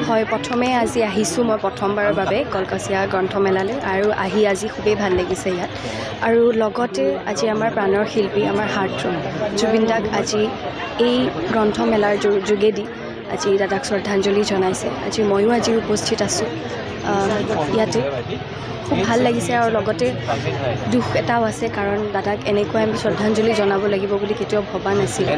হয়, প্ৰথমে আজি আহিছোঁ মই প্ৰথমবাৰৰ বাবে কলকাছিয়া গ্ৰন্থমেলালৈ আৰু আজি খুবেই ভাল লাগিছে ইয়াত। আৰু লগতে আজি আমাৰ প্ৰাণৰ শিল্পী, আমাৰ হাৰ্টথ্ৰব জুবিন দাক আজি এই গ্ৰন্থমেলাৰ যোগেদি আজি দাদাক শ্ৰদ্ধাঞ্জলি জনাইছে। ময়ো আজি উপস্থিত আছোঁ ইয়াতে। খুব ভাল লাগিছে আৰু লগতে দুখ এটাও আছে, কাৰণ দাদাক এনেকৈ আমি শ্ৰদ্ধাঞ্জলি জনাব লাগিব বুলি কেতিয়াও ভবা নাছিলোঁ।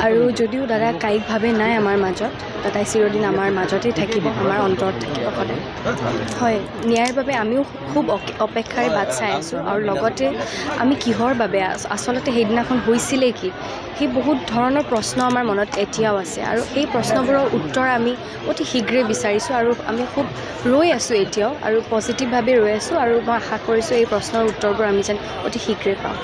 আৰু যদিও দাদা কায়িকভাৱে নাই আমাৰ মাজত, দাদাই চিৰদিন আমাৰ মাজতেই থাকিব, আমাৰ অন্তৰত থাকিব সদায়। হয়, ন্যায়ৰ বাবে আমিও খুব অপেক্ষাৰে বাট চাই আছোঁ। আৰু লগতে আমি কিহৰ বাবে, আচলতে সেইদিনাখন হৈছিলেই কি, সেই বহুত ধৰণৰ প্ৰশ্ন আমাৰ মনত এতিয়াও আছে। আৰু এই প্ৰশ্নবোৰৰ উত্তৰ আমি অতি শীঘ্ৰে বিচাৰিছোঁ আৰু আমি খুব ৰৈ আছোঁ এতিয়াও, আৰু পজিটিভভাৱে ৰৈ আছোঁ। আৰু মই আশা কৰিছোঁ এই প্ৰশ্নৰ উত্তৰবোৰ আমি যেন অতি শীঘ্ৰে পাওঁ।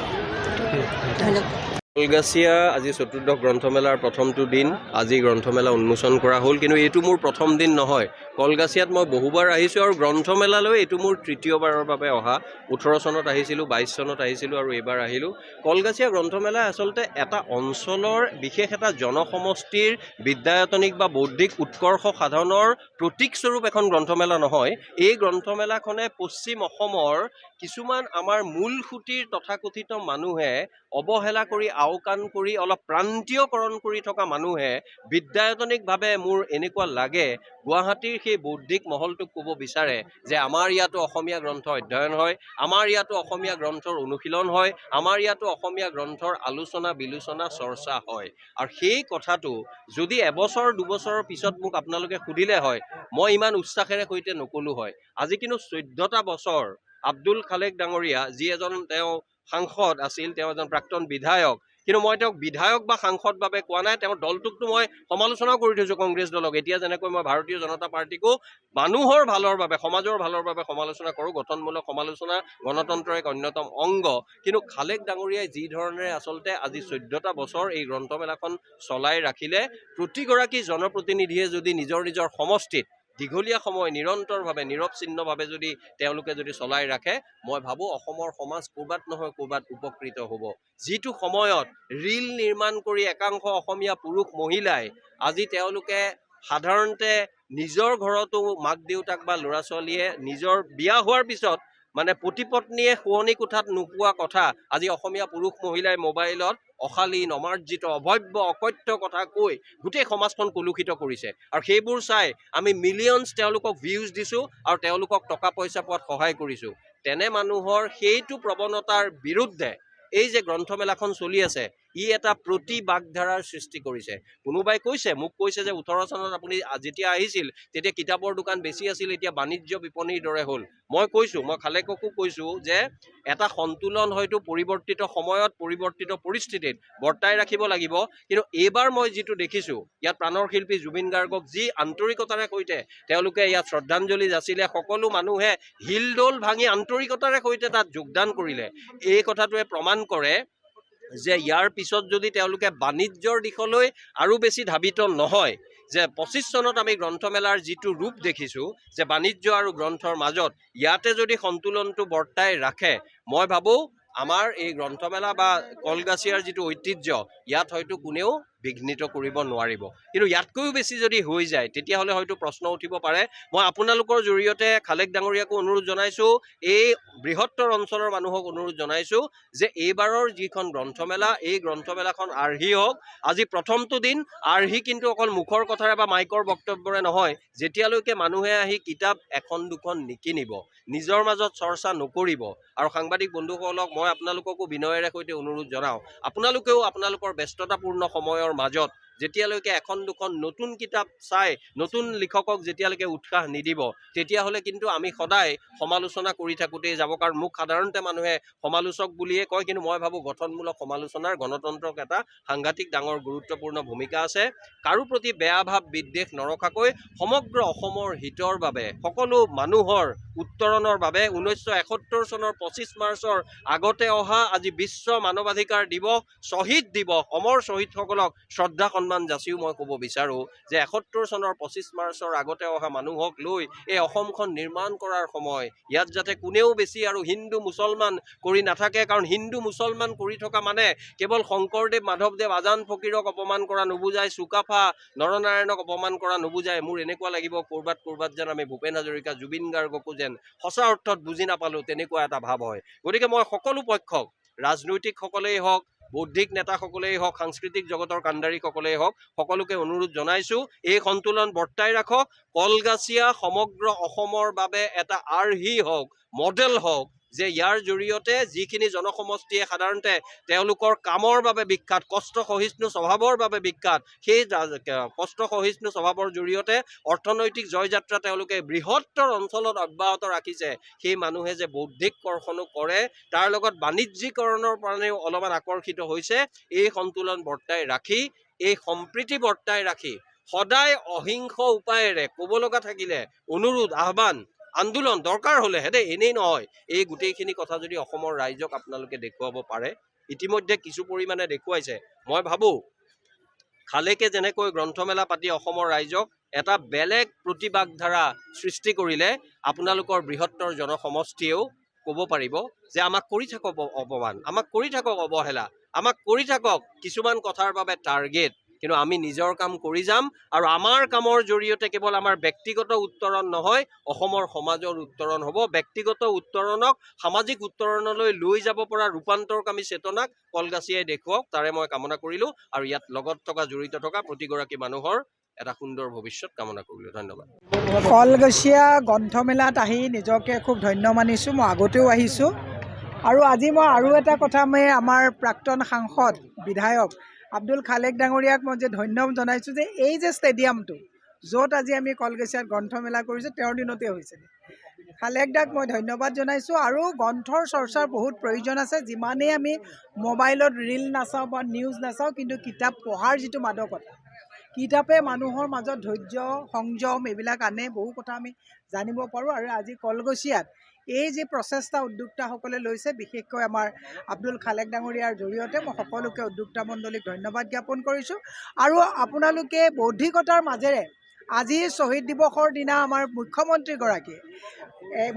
ধন্যবাদ। কলকাছিয়া আজি চতুৰ্দশ গ্ৰন্থমেলাৰ প্ৰথমটো দিন। আজি গ্ৰন্থমেলা উন্মোচন কৰা হ'ল, কিন্তু এইটো মোৰ প্ৰথম দিন নহয়। কলকাছিয়াত মই বহুবাৰ আহিছোঁ আৰু গ্ৰন্থমেলালৈ এইটো মোৰ তৃতীয়বাৰৰ বাবে অহা। 18 চনত আহিছিলোঁ, 22 চনত আহিছিলোঁ আৰু এইবাৰ আহিলোঁ। কলকাছিয়া গ্ৰন্থমেলা আচলতে এটা অঞ্চলৰ বিশেষ এটা জনসমষ্টিৰ বিদ্যায়তনিক বা বৌদ্ধিক উৎকৰ্ষ সাধনৰ প্ৰতীকস্বৰূপ এখন গ্ৰন্থমেলা নহয়। এই গ্ৰন্থমেলাখনে পশ্চিম অসমৰ কিছুমান আমাৰ মূল সুঁতিৰ তথাকথিত মানুহে অৱহেলা কৰি, আওকাণ কৰি, অলপ প্ৰান্তীয়কৰণ কৰি থকা মানুহে বিদ্যায়তনিকভাৱে মোৰ এনেকুৱা লাগে গুৱাহাটীৰ সেই বৌদ্ধিক মহলটোক ক'ব বিচাৰে যে আমাৰ ইয়াতো অসমীয়া গ্ৰন্থ অধ্যয়ন হয়, আমাৰ ইয়াতো অসমীয়া গ্ৰন্থৰ অনুশীলন হয়, আমাৰ ইয়াতো অসমীয়া গ্ৰন্থৰ আলোচনা বিলোচনা চৰ্চা হয়। আৰু সেই কথাটো যদি এবছৰ দুবছৰৰ পিছত মোক আপোনালোকে সুধিলে হয়, মই ইমান উৎসাহেৰে সৈতে নকলো হয়। আজি কিন্তু 14টা বছৰ আব্দুল খালেক ডাঙৰীয়া, যি এজন তেওঁ সাংসদ আছিল, তেওঁ এজন প্ৰাক্তন বিধায়ক, কিন্তু মই তেওঁক বিধায়ক বা সাংসদ বাবে কোৱা নাই। তেওঁৰ দলটোকতো মই সমালোচনাও কৰি থৈছোঁ, কংগ্ৰেছ দলক। এতিয়া যেনেকৈ মই ভাৰতীয় জনতা পাৰ্টিকো মানুহৰ ভালৰ বাবে, সমাজৰ ভালৰ বাবে সমালোচনা কৰোঁ, গঠনমূলক সমালোচনা গণতন্ত্ৰৰ এক অন্যতম অংগ। কিন্তু খালেক ডাঙৰীয়াই যি ধৰণেৰে আচলতে আজি 14টা বছৰ এই গ্ৰন্থমেলাখন চলাই ৰাখিলে, প্ৰতিগৰাকী জনপ্ৰতিনিধিয়ে যদি নিজৰ নিজৰ সমষ্টিত দীঘলীয়া সময় নিৰন্তৰভাৱে নিৰৱচ্ছিন্নভাৱে যদি তেওঁলোকে যদি চলাই ৰাখে, মই ভাবোঁ অসমৰ সমাজ ক'ৰবাত নহয় ক'ৰবাত উপকৃত হ'ব। যিটো সময়ত ৰীল নিৰ্মাণ কৰি একাংশ অসমীয়া পুৰুষ মহিলাই আজি তেওঁলোকে সাধাৰণতে নিজৰ ঘৰতো মাক দেউতাক বা ল'ৰা ছোৱালীয়ে নিজৰ বিয়া হোৱাৰ পিছত মানে পতিপত্নীয়ে শোৱনি কোঠাত নোপোৱা কথা আজি অসমীয়া পুৰুষ মহিলাই মোবাইলত অশালীন, অমাৰ্জিত, অভব্য, অকথ্য কথা কৈ গোটেই সমাজখন কলুষিত কৰিছে। আৰু সেইবোৰ চাই আমি মিলিয়নছ তেওঁলোকক ভিউজ দিছোঁ আৰু তেওঁলোকক টকা পইচা পোৱাত সহায় কৰিছোঁ। তেনে মানুহৰ সেইটো প্ৰৱণতাৰ বিৰুদ্ধে এই যে গ্ৰন্থমেলাখন চলি আছে, ই এটা প্ৰতিবাগধাৰাৰ সৃষ্টি কৰিছে। কোনোবাই কৈছে, মোক কৈছে যে 18 চনত আপুনি যেতিয়া আহিছিল তেতিয়া কিতাপৰ দোকান বেছি আছিল, এতিয়া বাণিজ্য বিপণীৰ দৰে হ'ল। মই কৈছোঁ, মই খালেককো কৈছোঁ যে এটা সন্তুলন হয়তো পৰিৱৰ্তিত সময়ত, পৰিৱৰ্তিত পৰিস্থিতিত বৰ্তাই ৰাখিব লাগিব। কিন্তু এইবাৰ মই যিটো দেখিছোঁ, ইয়াত প্ৰাণৰ শিল্পী জুবিন গাৰ্গক যি আন্তৰিকতাৰে সৈতে তেওঁলোকে ইয়াত শ্ৰদ্ধাঞ্জলি যাচিলে, সকলো মানুহে হিলডোল ভাঙি আন্তৰিকতাৰে সৈতে তাত যোগদান কৰিলে, এই কথাটোৱে প্ৰমাণ কৰে যে ইয়াৰ পিছত যদি তেওঁলোকে বাণিজ্যৰ দিশলৈ আৰু বেছি ধাবিত নহয়, যে 25 চনত আমি গ্ৰন্থমেলাৰ যিটো ৰূপ দেখিছোঁ যে বাণিজ্য আৰু গ্ৰন্থৰ মাজত, ইয়াতে যদি সন্তুলনটো বৰ্তাই ৰাখে, মই ভাবোঁ আমাৰ এই গ্ৰন্থমেলা বা কলকাছিয়াৰ যিটো ঐতিহ্য, ইয়াত হয়তো কোনেও বিঘ্নিত কৰিব নোৱাৰিব। কিন্তু ইয়াতকৈও বেছি যদি হৈ যায়, তেতিয়াহ'লে হয়তো প্ৰশ্ন উঠিব পাৰে। মই আপোনালোকৰ জৰিয়তে খালেক ডাঙৰীয়াকো অনুৰোধ জনাইছোঁ, এই বৃহত্তৰ অঞ্চলৰ মানুহক অনুৰোধ জনাইছোঁ যে এইবাৰৰ যিখন গ্ৰন্থমেলা, এই গ্ৰন্থমেলাখন আৰ্হি হওক। আজি প্ৰথমটো দিন, আৰ্হি কিন্তু অকল মুখৰ কথাৰে বা মাইকৰ বক্তব্যৰে নহয়। যেতিয়ালৈকে মানুহে আহি কিতাপ এখন দুখন নিকিনিব, নিজৰ মাজত চৰ্চা নকৰিব, আৰু সাংবাদিক বন্ধুসকলক মই আপোনালোককো বিনয়েৰে সৈতে অনুৰোধ জনাওঁ, আপোনালোকেও আপোনালোকৰ ব্যস্ততাপূৰ্ণ সময়ৰ মাজত যেতিয়ালৈকে এখন দুখন নতুন কিতাপ চাই, নতুন লিখকক যেতিয়ালৈকে উৎসাহ নিদিব, তেতিয়াহ'লে কিন্তু আমি সদায় সমালোচনা কৰি থাকোঁতেই যাব। কাৰণ মোক সাধাৰণতে মানুহে সমালোচক বুলিয়ে কয়, কিন্তু মই ভাবোঁ গঠনমূলক সমালোচনাৰ গণতন্ত্ৰক এটা সাংঘাতিক ডাঙৰ গুৰুত্বপূৰ্ণ ভূমিকা আছে। কাৰো প্ৰতি বেয়া ভাৱ বিদ্বেষ নৰখাকৈ সমগ্ৰ অসমৰ হিতৰ বাবে, সকলো মানুহৰ উত্তৰণৰ বাবে 1971 চনৰ 25 মাৰ্চৰ আগতে অহা আজি বিশ্ব মানৱাধিকাৰ দিৱস, শ্বহীদ দিৱস, অমৰ শ্বহীদসকলক শ্ৰদ্ধা সন্মান যাচিও মই ক'ব বিচাৰোঁ যে ৭১ চনৰ ২৫ মাৰ্চৰ আগতে অহা মানুহক লৈ এই অসমখন নিৰ্মাণ কৰাৰ সময়, ইয়াত যাতে কোনেও বেছি আৰু হিন্দু মুছলমান কৰি নাথাকে, কাৰণ হিন্দু মুছলমান কৰি থকা মানে কেৱল শংকৰদেৱ মাধৱদেৱ আজান ফকীৰক অপমান কৰা নুবুজায়, চুকাফা নৰনাৰায়ণক অপমান কৰা নুবুজায়। মোৰ এনেকুৱা লাগিব ক'ৰবাত যেন আমি ভূপেন হাজৰিকা জুবিন গাৰ্গকো যেন সঁচা অৰ্থত বুজি নাপালোঁ, তেনেকুৱা এটা ভাৱ হয়। গতিকে মই সকলো পক্ষক, ৰাজনৈতিকসকলেই হওক, বৌদ্ধিক নেতাসকলেই হওক, সাংস্কৃতিক জগতৰ কাণ্ডাৰীসকলেই হওক, সকলোকে অনুৰোধ জনাইছোঁ এই সন্তুলন বৰ্তাই ৰাখক। কলগাছিয়া সমগ্ৰ অসমৰ বাবে এটা আৰ্হি হওক, মডেল হওক, যে ইয়াৰ জৰিয়তে যিখিনি জনসমষ্টিয়ে সাধাৰণতে তেওঁলোকৰ কামৰ বাবে বিখ্যাত, কষ্ট সহিষ্ণু স্বভাৱৰ বাবে বিখ্যাত, সেই কষ্ট সহিষ্ণু স্বভাৱৰ জৰিয়তে অৰ্থনৈতিক জয়যাত্ৰা তেওঁলোকে বৃহত্তৰ অঞ্চলত অব্যাহত ৰাখিছে, সেই মানুহে যে বৌদ্ধিক কৰ্ষণো কৰে, তাৰ লগত বাণিজ্যিকৰণৰ কাৰণেও অলপমান আকৰ্ষিত হৈছে, এই সন্তুলন বৰ্তাই ৰাখি, এই সম্প্ৰীতি বৰ্তাই ৰাখি, সদায় অহিংস উপায়েৰে ক'ব লগা থাকিলে অনুৰোধ, আহ্বান, আন্দোলন দৰকাৰ হ'লেহে দেই, এনেই নহয়, এই গোটেইখিনি কথা যদি অসমৰ ৰাইজক আপোনালোকে দেখুৱাব পাৰে, ইতিমধ্যে কিছু পৰিমাণে দেখুৱাইছে। মই ভাবোঁ খালেকে যেনেকৈ গ্ৰন্থমেলা পাতি অসমৰ ৰাইজক এটা বেলেগ প্ৰতিবাদধাৰা সৃষ্টি কৰিলে, আপোনালোকৰ বৃহত্তৰ জনসমষ্টিয়েও ক'ব পাৰিব যে আমাক কৰি থাকক অপমান, আমাক কৰি থাকক অৱহেলা, আমাক কৰি থাকক কিছুমান কথাৰ বাবে টাৰ্গেট, কিন্তু আমি নিজৰ কাম কৰি যাম, আৰু আমাৰ কামৰ জৰিয়তে কেৱল আমাৰ ব্যক্তিগত উত্তৰণ নহয়, অসমৰ সমাজৰ উত্তৰণ হ'ব। ব্যক্তিগত উত্তৰণক সামাজিক উত্তৰণলৈ লৈ যাব পৰা ৰূপান্তৰকামী চেতনাক কলগাছিয়াই দেখুৱাওক, তাৰে মই কামনা কৰিলোঁ, আৰু ইয়াত লগত থকা জড়িত থকা প্ৰতিগৰাকী মানুহৰ এটা সুন্দৰ ভৱিষ্যত কামনা কৰিলোঁ। ধন্যবাদ। কলগাছিয়া গ্ৰন্থমেলাত আহি নিজকে খুব ধন্য মানিছোঁ। মই আগতেও আহিছোঁ, আৰু আজি মই আৰু এটা কথা আমাৰ প্ৰাক্তন সাংসদ বিধায়ক আব্দুল খালেক ডাঙৰীয়াক মই যে ধন্যবাদ জনাইছোঁ যে এই যে ষ্টেডিয়ামটো য'ত আজি আমি কলগাছিয়াত গ্ৰন্থমেলা কৰিছোঁ, তেওঁৰ দিনতে হৈছিলে। খালেক দাক মই ধন্যবাদ জনাইছোঁ, আৰু গ্ৰন্থৰ চৰ্চাৰ বহুত প্ৰয়োজন আছে। যিমানেই আমি মোবাইলত ৰীল নাচাওঁ বা নিউজ নাচাওঁ, কিন্তু কিতাপ পঢ়াৰ যিটো মাদকতা, কিতাপে মানুহৰ মাজত ধৈৰ্য, সংযম এইবিলাক আনে, বহু কথা আমি জানিব পাৰোঁ। আৰু আজি কলগাছিয়াত এই যি প্ৰচেষ্টা উদ্যোক্তাসকলে লৈছে, বিশেষকৈ আমাৰ আব্দুল খালেক ডাঙৰীয়াৰ জৰিয়তে, মই সকলোকে উদ্যোক্তা মণ্ডলীক ধন্যবাদ জ্ঞাপন কৰিছোঁ। আৰু আপোনালোকে বৌদ্ধিকতাৰ মাজেৰে আজি শ্বহীদ দিৱসৰ দিনা আমাৰ মুখ্যমন্ত্ৰীগৰাকীয়ে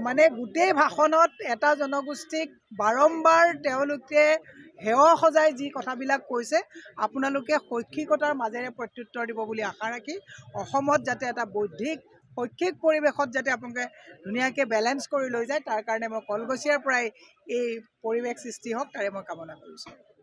মানে গোটেই ভাষণত এটা জনগোষ্ঠীক বাৰম্বাৰ তেওঁলোকে হেয় সজাই যি কথাবিলাক কৈছে, আপোনালোকে শৈক্ষিকতাৰ মাজেৰে প্ৰত্যুত্তৰ দিব বুলি আশা ৰাখি, অসমত যাতে এটা বৌদ্ধিক শৈক্ষিক পৰিৱেশত যাতে আপোনালোকে ধুনীয়াকৈ বেলেঞ্চ কৰি লৈ যায়, তাৰ কাৰণে মই কলগাছিয়াৰ পৰাই এই পৰিৱেশ সৃষ্টি হওক, তাৰে মই কামনা কৰিছোঁ।